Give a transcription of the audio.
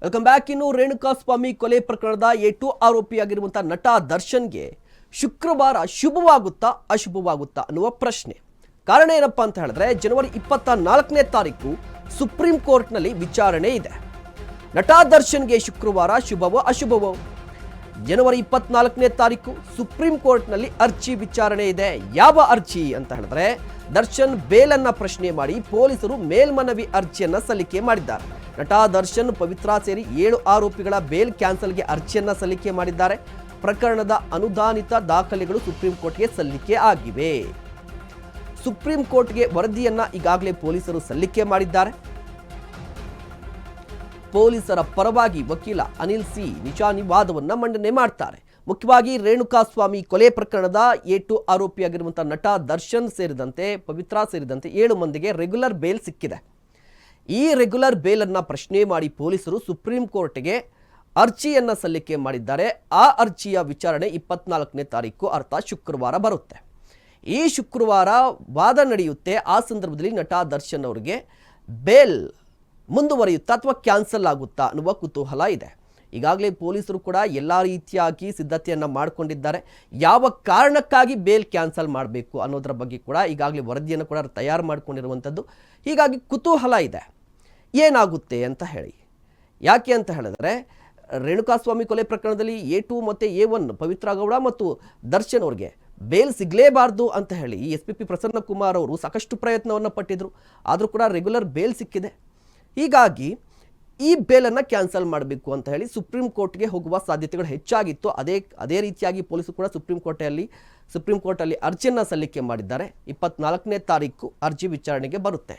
Welcome back. ಇನ್ನು ರೇಣುಕಾಸ್ವಾಮಿ ಕೊಲೆ ಪ್ರಕರಣದ ಎ2 ಆರೋಪಿಯಾಗಿರುವಂತಹ ನಟ ದರ್ಶನ್ಗೆ ಶುಕ್ರವಾರ ಶುಭವಾಗುತ್ತಾ ಅಶುಭವಾಗುತ್ತಾ ಅನ್ನುವ ಪ್ರಶ್ನೆ. ಕಾರಣ ಏನಪ್ಪಾ ಅಂತ ಹೇಳಿದ್ರೆ, ಜನವರಿ 24ನೇ ತಾರೀಕು ಸುಪ್ರೀಂ ಕೋರ್ಟ್ನಲ್ಲಿ ವಿಚಾರಣೆ ಇದೆ. ನಟ ದರ್ಶನ್ಗೆ ಶುಕ್ರವಾರ ಶುಭವೋ ಅಶುಭವೋ? ಜನವರಿ 24ನೇ ತಾರೀಕು ಸುಪ್ರೀಂ ಕೋರ್ಟ್ನಲ್ಲಿ ಅರ್ಜಿ ವಿಚಾರಣೆ ಇದೆ. ಯಾವ ಅರ್ಜಿ ಅಂತ ಹೇಳಿದ್ರೆ, ದರ್ಶನ್ ಬೇಲನ್ನ ಪ್ರಶ್ನೆ ಮಾಡಿ ಪೊಲೀಸರು ಮೇಲ್ಮನವಿ ಅರ್ಜಿಯನ್ನ ಸಲ್ಲಿಕೆ ಮಾಡಿದ್ದಾರೆ. ನಟ ದರ್ಶನ್, ಪವಿತ್ರ ಸೇರಿ 7 ಆರೋಪಿಗಳ ಬೇಲ್ ಕ್ಯಾನ್ಸಲ್ಗೆ ಅರ್ಜಿಯನ್ನ ಸಲ್ಲಿಕೆ ಮಾಡಿದ್ದಾರೆ. ಪ್ರಕರಣದ ಅನುದಾನಿತ ದಾಖಲೆಗಳು ಸುಪ್ರೀಂ ಕೋರ್ಟ್ಗೆ ಸಲ್ಲಿಕೆ ಆಗಿವೆ. ಸುಪ್ರೀಂ ಕೋರ್ಟ್ಗೆ ವರದಿಯನ್ನ ಈಗಾಗಲೇ ಪೊಲೀಸರು ಸಲ್ಲಿಕೆ ಮಾಡಿದ್ದಾರೆ. ಪೊಲೀಸರ ಪರವಾಗಿ ವಕೀಲ ಅನಿಲ್ ಸಿ ನಿಶಾನಿ ವಾದವನ್ನ ಮಂಡನೆ ಮಾಡ್ತಾರೆ. ಮುಖ್ಯವಾಗಿ ರೇಣುಕಾಸ್ವಾಮಿ ಕೊಲೆ ಪ್ರಕರಣದ ಎ2 ಆರೋಪಿಯಾಗಿರುವಂತಹ ನಟ ದರ್ಶನ್ ಸೇರಿದಂತೆ ಪವಿತ್ರ ಸೇರಿದಂತೆ 7 ಮಂದಿಗೆ ರೆಗ್ಯುಲರ್ ಬೇಲ್ ಸಿಕ್ಕಿದೆ. ಈ ರೆಗ್ಯುಲರ್ ಬೇಲನ್ನ ಪ್ರಶ್ನೆ ಮಾಡಿ ಪೊಲೀಸರು ಸುಪ್ರೀಂ ಕೋರ್ಟ್ಗೆ ಅರ್ಜಿಯನ್ನ ಸಲ್ಲಿಕೆ ಮಾಡಿದ್ದಾರೆ. ಆ ಅರ್ಜಿಯ ವಿಚಾರಣೆ 24ನೇ ತಾರೀಕು ಅರ್ಥಾತ್ ಶುಕ್ರವಾರ ಬರುತ್ತೆ. ಈ ಶುಕ್ರವಾರ ವಾದ ನಡೆಯುತ್ತೆ. ಆ ಸಂದರ್ಭದಲ್ಲಿ ನಟ ದರ್ಶನ್ ಅವರಿಗೆ ಬೇಲ್ ಮುಂದುವರಿಯುತ್ತಾ ಅಥವಾ ಕ್ಯಾನ್ಸಲ್ ಆಗುತ್ತಾ ಅನ್ನುವ ಕುತೂಹಲ ಇದೆ. ಈಗಾಗಲೇ ಪೊಲೀಸರು ಕೂಡ ಎಲ್ಲ ರೀತಿಯಾಗಿ ಸಿದ್ಧತೆಯನ್ನು ಮಾಡಿಕೊಂಡಿದ್ದಾರೆ. ಯಾವ ಕಾರಣಕ್ಕಾಗಿ ಬೇಲ್ ಕ್ಯಾನ್ಸಲ್ ಮಾಡಬೇಕು ಅನ್ನೋದರ ಬಗ್ಗೆ ಕೂಡ ಈಗಾಗಲೇ ವರದಿಯನ್ನು ಕೂಡ ತಯಾರು ಮಾಡಿಕೊಂಡಿರುವಂಥದ್ದು. ಹೀಗಾಗಿ ಕುತೂಹಲ ಇದೆ ಏನಾಗುತ್ತೆ ಅಂತ ಹೇಳಿ. ಯಾಕೆ ಅಂತ ಹೇಳಿದ್ರೆ, ರೇಣುಕಾಸ್ವಾಮಿ ಕೊಲೆ ಪ್ರಕರಣದಲ್ಲಿ ಎ2 ಮತ್ತು ಎ1 ಪವಿತ್ರ ಗೌಡ ಮತ್ತು ದರ್ಶನ್ ಅವ್ರಿಗೆ ಬೇಲ್ ಸಿಗಲೇಬಾರ್ದು ಅಂತ ಹೇಳಿ SPP ಪ್ರಸನ್ನ ಕುಮಾರ್ ಅವರು ಸಾಕಷ್ಟು ಪ್ರಯತ್ನವನ್ನು ಪಟ್ಟಿದ್ರು. ಆದರೂ ಕೂಡ ರೆಗ್ಯುಲರ್ ಬೇಲ್ ಸಿಕ್ಕಿದೆ. ಹೀಗಾಗಿ ಈ ಬೇಲನ್ನು ಕ್ಯಾನ್ಸಲ್ ಮಾಡಬೇಕು ಅಂತ ಹೇಳಿ ಸುಪ್ರೀಂ ಕೋರ್ಟ್ಗೆ ಹೋಗುವ ಸಾಧ್ಯತೆಗಳು ಹೆಚ್ಚಾಗಿತ್ತು. ಅದೇ ರೀತಿಯಾಗಿ ಪೊಲೀಸರು ಕೂಡ ಸುಪ್ರೀಂ ಕೋರ್ಟಲ್ಲಿ ಅರ್ಜಿಯನ್ನು ಸಲ್ಲಿಕೆ ಮಾಡಿದ್ದಾರೆ. 24ನೇ ತಾರೀಕು ಅರ್ಜಿ ವಿಚಾರಣೆಗೆ ಬರುತ್ತೆ.